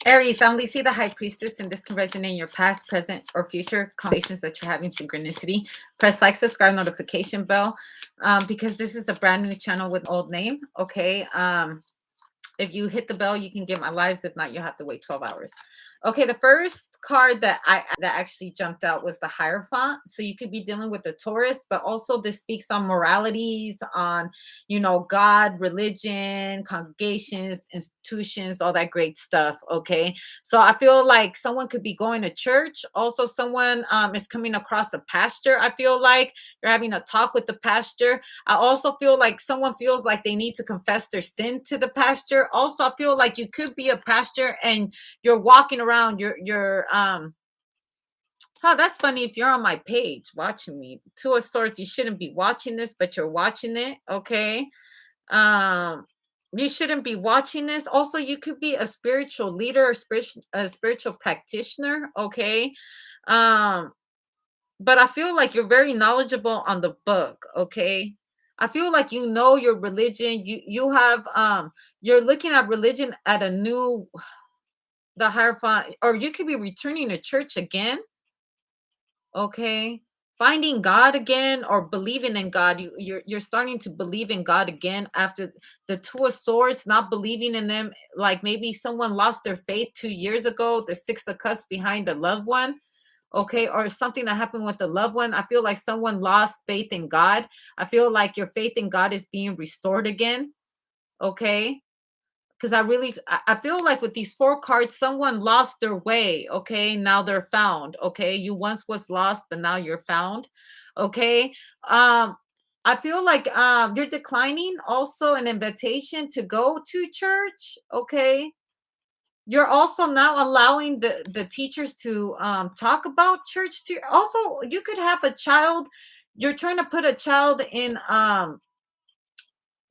Aries, I only see the high priestess, and this can resonate in your past, present, or future conversations that you're having synchronicity. Press like, subscribe, notification bell, because this is a brand new channel with old name. Okay. If you hit the bell, you can get my lives. If not, you'll have to wait 12 hours. Okay, the first card that actually jumped out was the Hierophant. So you could be dealing with the Taurus, but also this speaks on moralities, on God, religion, congregations, institutions, all that great stuff. Okay, so I feel like someone could be going to church. Also, someone is coming across a pastor. I feel like you're having a talk with the pastor. I also feel like someone feels like they need to confess their sin to the pastor. Also, I feel like you could be a pastor and you're walking around, oh, that's funny. If you're on my page watching me, to a source, you shouldn't be watching this, but you're watching it. Okay. Um, you shouldn't be watching this. Also, you could be a spiritual leader, a spiritual practitioner. Okay. Um, but I feel like you're very knowledgeable on the book, okay? I feel like you know your religion. You have you're looking at religion at a new the hierophant, or you could be returning to church again, okay? Finding God again or believing in God. You're starting to believe in God again after the two of swords, not believing in them. Like maybe someone lost their faith 2 years ago, the six of cups behind the loved one, okay, or something that happened with the loved one. I feel like someone lost faith in God. I feel like your faith in God is being restored again, okay? Because I feel like with these four cards, someone lost their way, okay? Now they're found, okay? You once was lost, but now you're found, okay? Um, I feel like you're declining also an invitation to go to church, okay? You're also now allowing the teachers to talk about church to also. You could have a child. You're trying to put a child in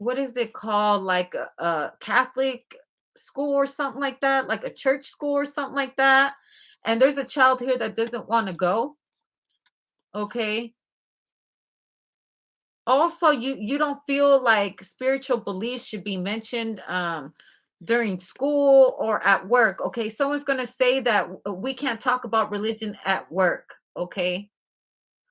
what is it called, like a Catholic school or something like that, like a church school or something like that, and there's a child here that doesn't want to go, okay? Also, you don't feel like spiritual beliefs should be mentioned during school or at work, okay? Someone's going to say that we can't talk about religion at work, okay?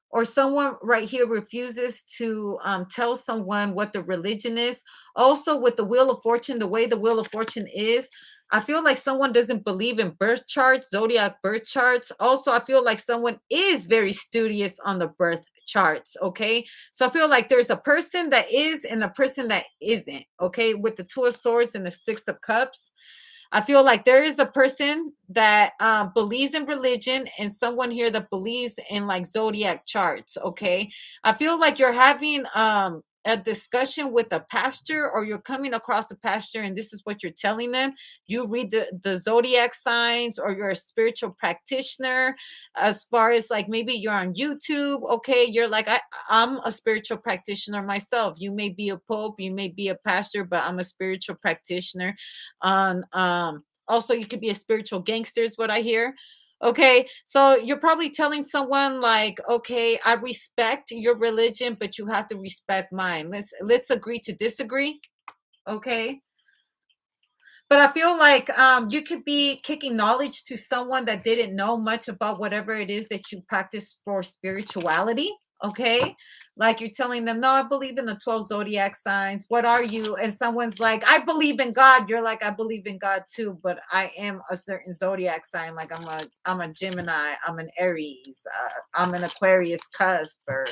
Or someone right here refuses to tell someone what the religion is. Also, with the Wheel of Fortune, the way the Wheel of Fortune is, I feel like someone doesn't believe in birth charts, zodiac birth charts. Also, I feel like someone is very studious on the birth charts. Okay. So I feel like there's a person that is and a person that isn't. Okay. With the Two of Swords and the Six of Cups, I feel like there is a person that believes in religion and someone here that believes in like zodiac charts. Okay. I feel like you're having a discussion with a pastor, or you're coming across a pastor and this is what you're telling them. You read the zodiac signs, or you're a spiritual practitioner. As far as like maybe you're on YouTube, okay, you're like, I'm a spiritual practitioner myself. You may be a pope, you may be a pastor, but I'm a spiritual practitioner on also you could be a spiritual gangster is what I hear. Okay, so you're probably telling someone like, okay, I respect your religion, but you have to respect mine. Let's agree to disagree. Okay. But I feel like you could be kicking knowledge to someone that didn't know much about whatever it is that you practice for spirituality. Okay. Like you're telling them, no, I believe in the 12 zodiac signs. What are you? And someone's like, I believe in God. You're like, I believe in God too, but I am a certain zodiac sign. Like I'm a Gemini, I'm an Aries, I'm an Aquarius cusp, or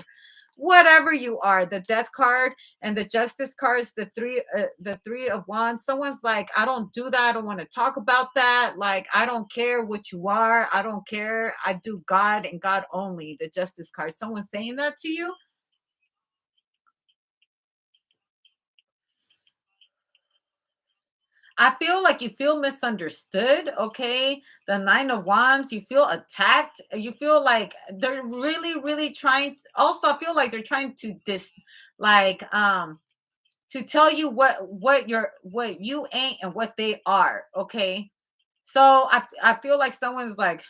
whatever you are. The death card and the justice cards, the three of wands. Someone's like, I don't do that, I don't want to talk about that. Like, I don't care what you are, I don't care, I do God and God only. The justice card, someone's saying that to you. I feel like you feel misunderstood, okay? The nine of wands, you feel attacked. You feel like they're really, really trying also, I feel like they're trying to like to tell you what you ain't and what they are, okay? So I feel like someone's like,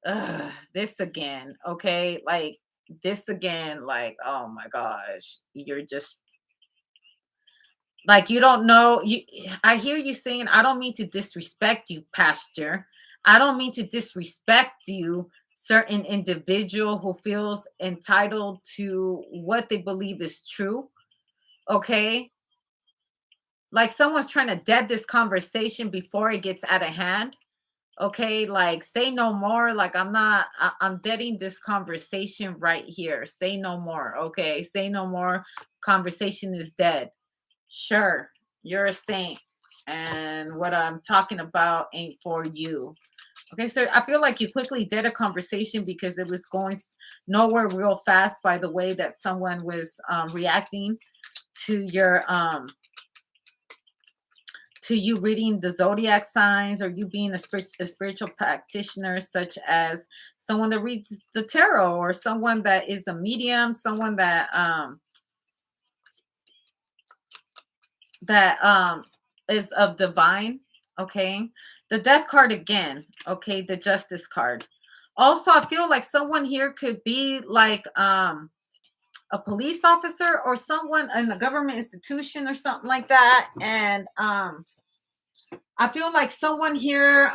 ugh, this again, okay? Like this again, like, oh my gosh, you're just Like you don't know you I hear you saying, I don't mean to disrespect you, pastor. I don't mean to disrespect you, certain individual who feels entitled to what they believe is true. Okay. Like someone's trying to dead this conversation before it gets out of hand. Okay, like say no more. Like I'm not, I'm deading this conversation right here. Say no more. Okay, say no more. Conversation is dead. Sure, you're a saint, and what I'm talking about ain't for you. Okay, so I feel like you quickly did a conversation because it was going nowhere real fast by the way that someone was reacting to your to you reading the zodiac signs, or you being a spiritual practitioner, such as someone that reads the tarot, or someone that is a medium, someone that is of divine. Okay, the death card again. Okay, the justice card. Also, I feel like someone here could be like a police officer or someone in a government institution or something like that, and I feel like someone here,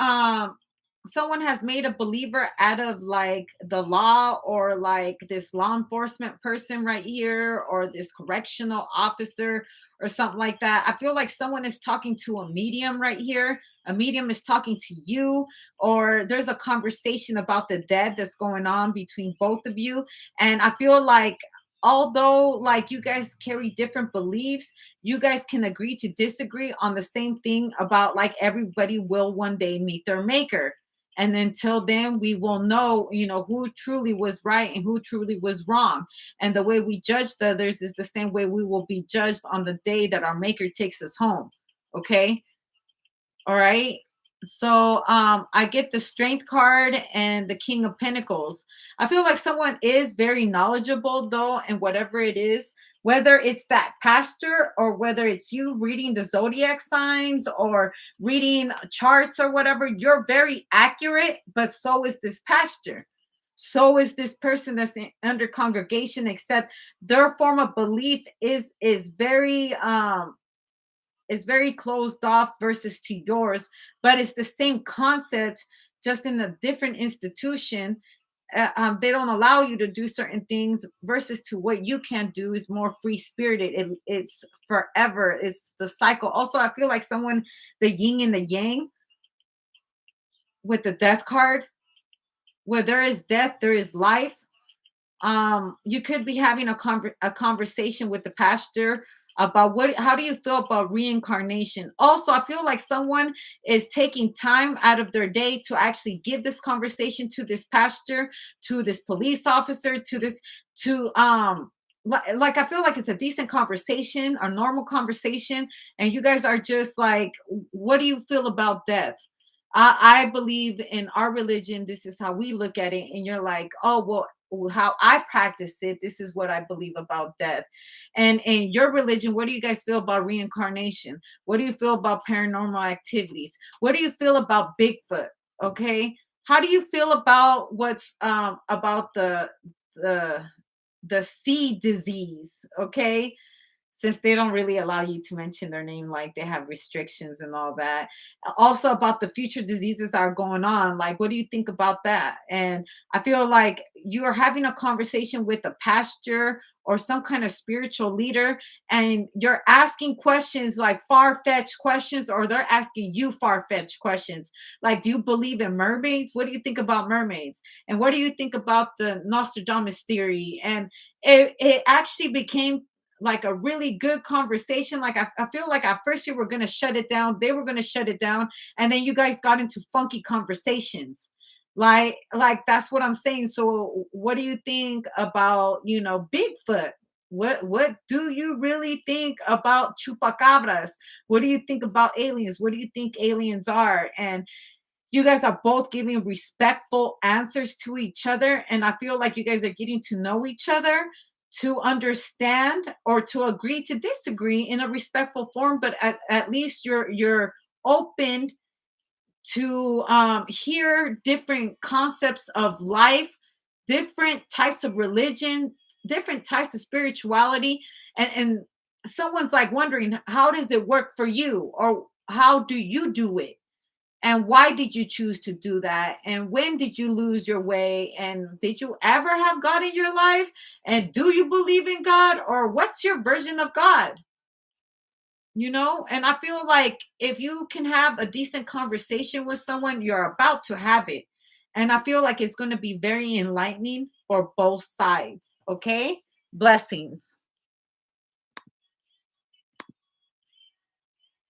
someone has made a believer out of like the law, or like this law enforcement person right here, or this correctional officer or something like that. I feel like someone is talking to a medium right here. A medium is talking to you, or there's a conversation about the dead that's going on between both of you. And I feel like, although like you guys carry different beliefs, you guys can agree to disagree on the same thing, about like everybody will one day meet their maker. And until then, we will know, who truly was right and who truly was wrong. And the way we judge the others is the same way we will be judged on the day that our maker takes us home. Okay. All right. So I get the strength card and the king of pentacles. I feel like someone is very knowledgeable though, and whatever it is, whether it's that pastor or whether it's you reading the zodiac signs or reading charts or whatever, you're very accurate, but so is this pastor. So is this person that's under congregation, except their form of belief is very closed off versus to yours, but it's the same concept, just in a different institution. They don't allow you to do certain things versus to what you can do is more free spirited. It's forever. It's the cycle. Also, I feel like someone, the yin and the yang with the death card, where there is death, there is life. You could be having a conversation with the pastor about how do you feel about reincarnation. Also, I feel like someone is taking time out of their day to actually give this conversation to this pastor, to this police officer, to this to like I feel like it's a decent conversation, a normal conversation, and you guys are just like, what do you feel about death? I believe in our religion, this is how we look at it. And you're like, oh, well, how I practice it, this is what I believe about death. And in your religion, what do you guys feel about reincarnation? What do you feel about paranormal activities? What do you feel about Bigfoot? Okay. How do you feel about what's about the the sea disease? Okay, since they don't really allow you to mention their name, like they have restrictions and all that. Also about the future diseases that are going on, like what do you think about that? And I feel like you are having a conversation with a pastor or some kind of spiritual leader, and you're asking questions like far-fetched questions, or they're asking you far-fetched questions, like, do you believe in mermaids? What do you think about mermaids? And what do you think about the Nostradamus theory? And it actually became like a really good conversation. Like I feel like at first you were gonna shut it down, they were gonna shut it down, and then you guys got into funky conversations. Like that's what I'm saying. So what do you think about Bigfoot? What do you really think about chupacabras? What do you think about aliens? What do you think aliens are? And you guys are both giving respectful answers to each other, and I feel like you guys are getting to know each other, to understand or to agree to disagree in a respectful form, but at least you're open to hear different concepts of life, different types of religion, different types of spirituality, and someone's like wondering, how does it work for you, or how do you do it, and why did you choose to do that, and when did you lose your way, and did you ever have God in your life, and do you believe in God, or what's your version of God? And I feel like if you can have a decent conversation with someone, you're about to have it. And I feel like it's going to be very enlightening for both sides. Okay, blessings.